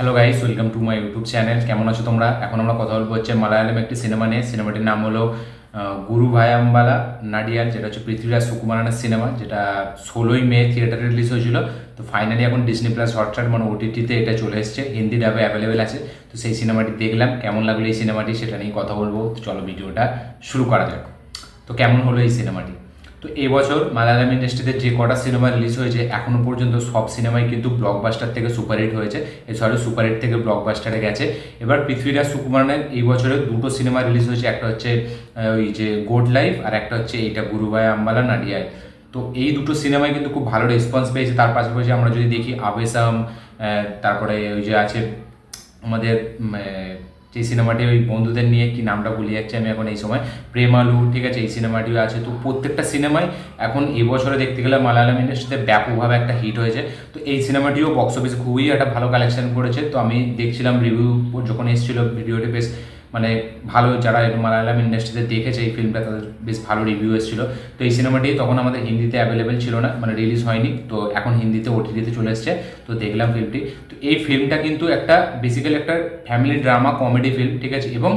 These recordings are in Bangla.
Hello guys, welcome to my YouTube channel. কেমন আছো তোমরা? এখন আমরা কথা বলবো হচ্ছে মালায়ালাম একটি সিনেমা নিয়ে। সিনেমাটির নাম হলো গুরু ভায়াম্বালা নাডিয়াল, যেটা হচ্ছে পৃথ্বীরাজ সুকুমারানের সিনেমা, যেটা 16ই মে থিয়েটারে রিলিজ হয়েছিল। তো ফাইনালি এখন ডিসনি প্লাস হটস্টার মানে ওটিটিতে এটা চলে এসেছে, হিন্দি ডাবে অ্যাভেলেবেল আছে। তো সেই সিনেমাটি দেখলাম, কেমন লাগলো এই সিনেমাটি সেটা নিয়ে কথা বলবো। তো চলো ভিডিওটা শুরু করা যাক। তো কেমন হলো এই সিনেমাটি? তো এবছর মালায়ালাম ইন্ডাস্ট্রিতে যে কটা সিনেমা রিলিজ হয়েছে এখনও পর্যন্ত সব সিনেমাই কিন্তু ব্লকবাস্টার থেকে সুপারহিট হয়েছে। এছাড়াও সুপারহিট থেকে ব্লকবাস্টারে গেছে। এবার পৃথ্বীরাজ সুকুমারনের এই বছরে দুটো সিনেমা রিলিজ হয়েছে, একটা হচ্ছে ওই যে গোড লাইফ, আর একটা হচ্ছে এইটা গুরুভাই আম্বালা নাডিয়ায়। তো এই দুটো সিনেমায় কিন্তু খুব ভালো রেসপন্স পেয়েছে। তার পাশাপাশি আমরা যদি দেখি আবেসাম, তারপরে ওই যে আছে আমাদের যে সিনেমাটি ওই বন্ধুদের নিয়ে, কি নামটা ভুলে যাচ্ছে আমি এখন এই সময়, প্রেমালু, ঠিক আছে, এই সিনেমাটিও আছে। তো প্রত্যেকটা সিনেমাই এখন এবছরে দেখতে গেলে মালায়ালাম ইন্ডাস্ট্রিতে ব্যাপকভাবে একটা হিট হয়েছে। তো এই সিনেমাটিও বক্স অফিসে খুবই একটা ভালো কালেকশন করেছে। তো আমি দেখছিলাম রিভিউ যখন এসেছিল, ভিডিওটি বেশ মানে ভালো, যারা মালায়ালাম ইন্ডাস্ট্রিতে দেখেছে এই ফিল্মটা তাদের বেশ ভালো রিভিউ এসেছিলো। তো এই সিনেমাটি তখন আমাদের হিন্দিতে অ্যাভেলেবেল ছিল না, মানে রিলিজ হয়নি, তো এখন হিন্দিতে ওটিটিতে চলে এসছে। তো দেখলাম ফিল্মটি। তো এই ফিল্মটা কিন্তু একটা বেসিক্যালি একটা ফ্যামিলি ড্রামা কমেডি ফিল্ম, ঠিক আছে, এবং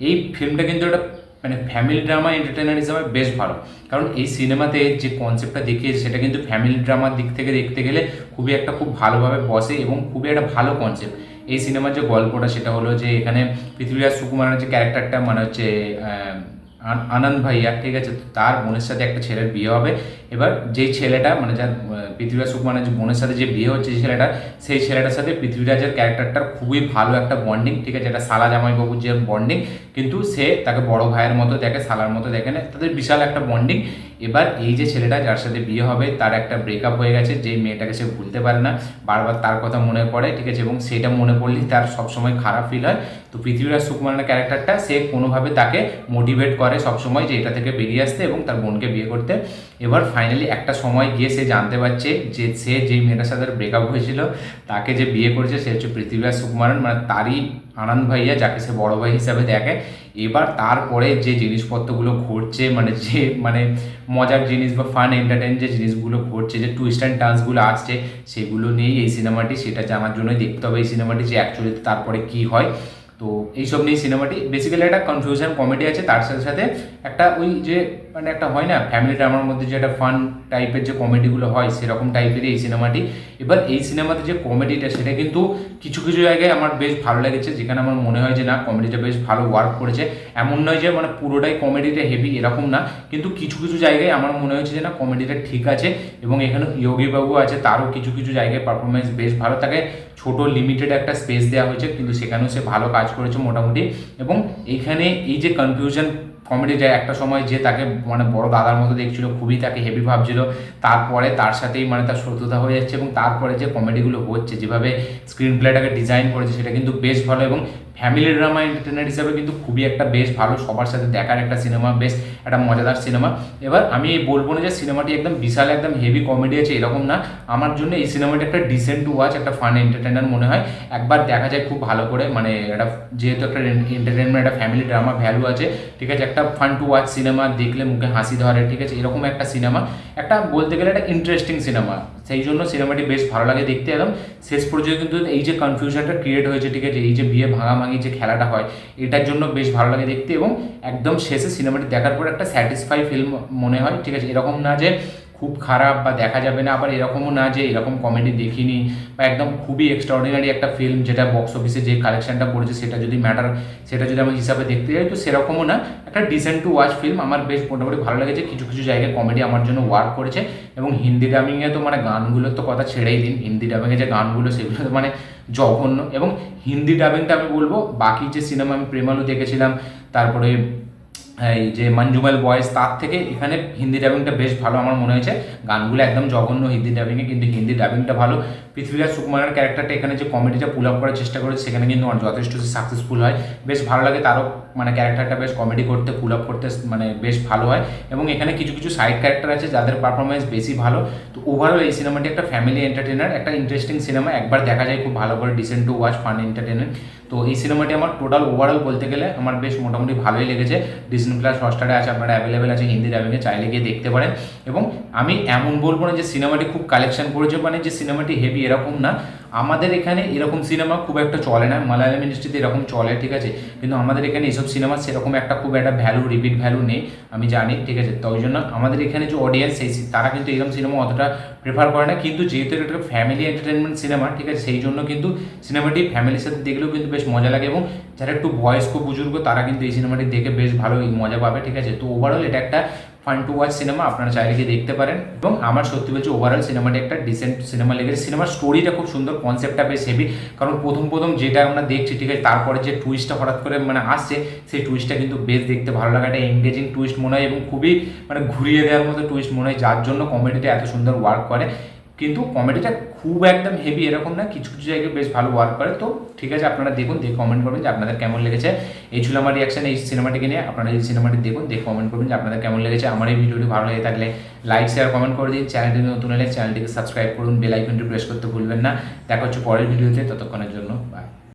এই ফিল্মটা কিন্তু একটা মানে ফ্যামিলি ড্রামা এন্টারটেইনার হিসাবে বেশ ভালো। কারণ এই সিনেমাতে যে কনসেপ্টটা দেখিয়েছে সেটা কিন্তু ফ্যামিলি ড্রামার দিক থেকে দেখতে গেলে খুব ভালোভাবে বসে এবং খুবই একটা ভালো কনসেপ্ট। এই সিনেমার যে গল্পটা সেটা হলো যে এখানে পৃথ্বীরাজ সুকুমারের যে ক্যারেক্টারটা মানে হচ্ছে আনন্দ ভাইয়া, ঠিক আছে, তো তার বোনের সাথে একটা ছেলের বিয়ে হবে। এবার যেই ছেলেটা মানে যার পৃথ্বীরাজ সুকুমারের যে বোনের সাথে যে বিয়ে হচ্ছে যে ছেলেটা, সেই ছেলেটার সাথে পৃথ্বীরাজের ক্যারেক্টারটার খুবই ভালো একটা বন্ডিং, ঠিক আছে, এটা সালা জামাইবাবুর যে বন্ডিং, কিন্তু সে তাকে বড় ভাইয়ের মতো দেখে, সালার মতো দেখে না, তাদের বিশাল একটা বন্ডিং। এবার এই যে ছেলেটা যার সাথে বিয়ে হবে তার একটা ব্রেকআপ হয়ে গেছে, যেই মেয়েটাকে সে ভুলতে পারে না, বারবার তার কথা মনে পড়ে, ঠিক আছে, এবং সেটা মনে পড়লেই তার সবসময় খারাপ ফিল হয়। তো পৃথ্বীরাজ সুকুমারের ক্যারেক্টারটা সে কোনোভাবে তাকে মোটিভেট করে সবসময় যে এটা থেকে বেরিয়ে আসতে এবং তার বোনকে বিয়ে করতে। এবার ফাইনালি একটা সময় গিয়ে সে জানতে পারছে যে সে যেই মেয়েটার সাথে ব্রেকআপ হয়েছিল তাকে যে বিয়ে করেছে সে হচ্ছে পৃথ্বীরাজ সুকুমারন, মানে তারই আনন্দ ভাইয়া, যাকে সে বড় ভাই হিসাবে দেখে। এবার তারপরে যে জিনিসপত্রগুলো ঘটছে, মানে যে মানে মজার জিনিস বা ফান এন্টারটেইন যে জিনিসগুলো ঘটছে, যে টুইস্ট অ্যান্ড টার্নসগুলো আসছে, সেগুলো নিয়েই এই সিনেমাটি। সেটা জানার জন্যই দেখতে হবে এই সিনেমাটি, যে অ্যাকচুয়ালি তারপরে কী হয়। তো এইসব নিয়ে সিনেমাটি বেসিক্যালি একটা কনফিউশন কমেডি আছে, তার সাথে সাথে একটা ওই যে মানে একটা হয় না ফ্যামিলি ড্রামার মধ্যে যে একটা ফান টাইপের যে কমেডিগুলো হয় সেরকম টাইপেরই এই সিনেমাটি। এবার এই সিনেমাতে যে কমেডিটা সেটা কিন্তু কিছু কিছু জায়গায় আমার বেশ ভালো লেগেছে, যেখানে আমার মনে হয় যে না কমেডিটা বেশ ভালো ওয়ার্ক করেছে। এমন নয় যে মানে পুরোটাই কমেডিটা হেভি, এরকম না, কিন্তু কিছু কিছু জায়গায় আমার মনে হয়েছে যে না কমেডিটা ঠিক আছে। এবং এখানে ইয়োগী বাবু আছে, তারও কিছু কিছু জায়গায় পারফরমেন্স বেশ ভালো। তাকে ছোট লিমিটেড একটা স্পেস দেওয়া হয়েছে, কিন্তু সেখানেও সে ভালো কাজ করেছে মোটামুটি। এবং এইখানে এই যে কনফিউশন কমেডিটা, একটা সময় যে তাকে মানে বড় দাদার মতো দেখছিল, খুবই তাকে হেভি ভাবছিল, তারপরে তার সাথেই মানে তার শত্রুতা হয়ে যাচ্ছে, এবং তারপরে যে কমেডিগুলো হচ্ছে, যেভাবে স্ক্রিন প্লেটাকে ডিজাইন করেছে সেটা কিন্তু বেশ ভালো। এবং ফ্যামিলি ড্রামা এন্টারটেইনার হিসাবে কিন্তু খুবই একটা বেশ ভালো, সবার সাথে দেখার একটা সিনেমা, বেশ একটা মজাদার সিনেমা। এবার আমি বলবো না যে সিনেমাটি একদম বিশাল একদম হেভি কমেডি আছে, এরকম না। আমার জন্য এই সিনেমাটি একটা ডিসেন্ট টু ওয়াচ, একটা ফান এন্টারটেইনার মনে হয়, একবার দেখা যায় খুব ভালো করে। মানে এটা যেহেতু একটা এন্টারটেনমেন্ট, একটা ফ্যামিলি ড্রামা ভ্যালু আছে, ঠিক আছে, একটা ফান টু ওয়াচ সিনেমা, দেখলে মুখে হাসি ধরে, ঠিক আছে, এরকম একটা সিনেমা, একটা বলতে গেলে একটা ইন্টারেস্টিং সিনেমা। সেই জন্য সিনেমাটি বেশ ভালো লাগে দেখতে। একদম শেষ পর্যন্ত কিন্তু এই যে কনফিউশনটা ক্রিয়েট হয়েছে, ঠিক আছে, এই যে বিয়ে ভাঙাভাঙি যে খেলাটা হয়, এটার জন্য বেশ ভালো লাগে দেখতে। এবং একদম শেষে সিনেমাটি দেখার পর একটা স্যাটিসফাই ফিল্ম মনে হয়, ঠিক আছে, এরকম না যে খুব খারাপ বা দেখা যাবে না, আবার এরকমও না যে এরকম কমেডি দেখিনি, বা একদম খুবই এক্সট্রাঅর্ডিনারি একটা ফিল্ম যেটা বক্স অফিসে যে কালেকশনটা করেছে সেটা যদি ম্যাটার, সেটা যদি আমি হিসাবে দেখতে যাই, তো সেরকমও না, একটা ডিসেন্ট টু ওয়াচ ফিল্ম। আমার বেশ মোটামুটি ভালো লেগেছে, কিছু কিছু জায়গায় কমেডি আমার জন্য ওয়ার্ক করেছে। এবং হিন্দি ডাবিংয়ে তো মানে গানগুলোর তো কথা ছেড়েই দিন, হিন্দি ডাবিংয়ে যে গানগুলো সেগুলো তো মানে জঘন্য। এবং হিন্দি ডাবিংটা আমি বলবো, বাকি যে সিনেমা আমি প্রেমালু দেখেছিলাম, তারপরে এই যে মঞ্জুমেল বয়েস, তার থেকে এখানে হিন্দি ডাবিংটা বেশ ভালো আমার মনে হয়েছে। গানগুলো একদম জঘন্য হিন্দি ডাবিংয়ে, কিন্তু হিন্দি ডাবিংটা ভালো। পৃথ্বীরাজ সুকুমারের ক্যারেক্টারটা এখানে যে কমেডিটা পুল আপ করার চেষ্টা করেছে সেখানে কিন্তু যথেষ্ট সাকসেসফুল হয়, বেশ ভালো লাগে। তারও মানে ক্যারেক্টারটা বেশ কমেডি করতে, পুল আপ করতে মানে বেশ ভালো হয়। এবং এখানে কিছু কিছু সাইড ক্যারেক্টার আছে যাদের পারফরমেন্স বেশি ভালো। তো ওভারঅল এই সিনেমাটি একটা ফ্যামিলি এন্টারটেনার, একটা ইন্টারেস্টিং সিনেমা, একবার দেখা যায় খুব ভালো করে, decent to watch, fun entertainment. তো এই সিনেমাটি আমার টোটাল ওভারঅল বলতে গেলে আমার বেশ মোটামুটি ভালোই লেগেছে। ডিসনি প্লাস হটস্টারে আছে, আপনারা অ্যাভেলেবেল আছে হিন্দি ডাবিংয়ে, চাইলে গিয়ে দেখতে পারেন। এবং আমি এমন বলবো না যে সিনেমাটি খুব কালেকশন করেছে, মানে যে সিনেমাটি হেভি, এরকম না। আমাদের এখানে এরকম সিনেমা খুব একটা চলে না, মালায়ালাম ইন্ডাস্ট্রিতে এরকম চলে, ঠিক আছে, কিন্তু আমাদের এখানে এইসব সিনেমা সেরকম একটা খুব একটা ভ্যালু, রিপিট ভ্যালু নেই, আমি জানি, ঠিক আছে। তো ওই জন্য আমাদের এখানে যে অডিয়েন্স তারা কিন্তু এরকম সিনেমা অতটা প্রেফার করে না, কিন্তু যেহেতু এটা একটা ফ্যামিলি এন্টারটেনমেন্ট সিনেমা, ঠিক আছে, সেই জন্য কিন্তু সিনেমাটি ফ্যামিলির সাথে দেখলেও কিন্তু বেশ মজা লাগে, এবং যারা একটু বয়স্ক বুজুর্গ তারা কিন্তু এই সিনেমাটি দেখে বেশ ভালো মজা পাবে, ঠিক আছে। তো ওভারঅল এটা একটা ফান টু ওয়াচ সিনেমা, আপনারা চাইলে গিয়ে দেখতে পারেন। এবং আমার সত্যি বলছি ওভারঅল সিনেমাটি একটা ডিসেন্ট সিনেমা লেগেছে। সিনেমার স্টোরিটা খুব সুন্দর, কনসেপ্টটা বেশ হেভি, কারণ প্রথম প্রথম যেটা আমরা দেখছি, ঠিক আছে, তারপরে যে টুইস্টটা হঠাৎ করে মানে আসছে, সেই টুইস্টটা কিন্তু বেশ দেখতে ভালো লাগা, একটা এঙ্গেজিং টুইস্ট মনে হয়, এবং খুবই মানে ঘুরিয়ে দেওয়ার মতো টুইস্ট মনে হয়, যার জন্য কমেডিটা এত সুন্দর ওয়ার্ক করে। কিন্তু কমেডিটা খুব একদম হেভি এরকম না, কিছু কিছু জায়গায় বেশ ভালো ওয়ার্ক করে। তো ঠিক আছে, আপনারা দেখুন, দেখে কমেন্ট করবেন যে আপনাদের কেমন লেগেছে। এই ছিল আমার রিয়াকশন এই সিনেমাটিকে নিয়ে। আপনারা এই সিনেমাটি দেখুন, দেখে কমেন্ট করবেন যে আপনাদের কেমন লেগেছে। আমার এই ভিডিওটি ভালো লেগে থাকলে লাইক শেয়ার কমেন্ট করে দিন। চ্যানেলটি নতুন হলে চ্যানেলটিকে সাবস্ক্রাইব করুন, বেল আইকনটি প্রেস করতে ভুলবেন না। দেখা হচ্ছে পরের ভিডিওতে, ততক্ষণের জন্য বাই।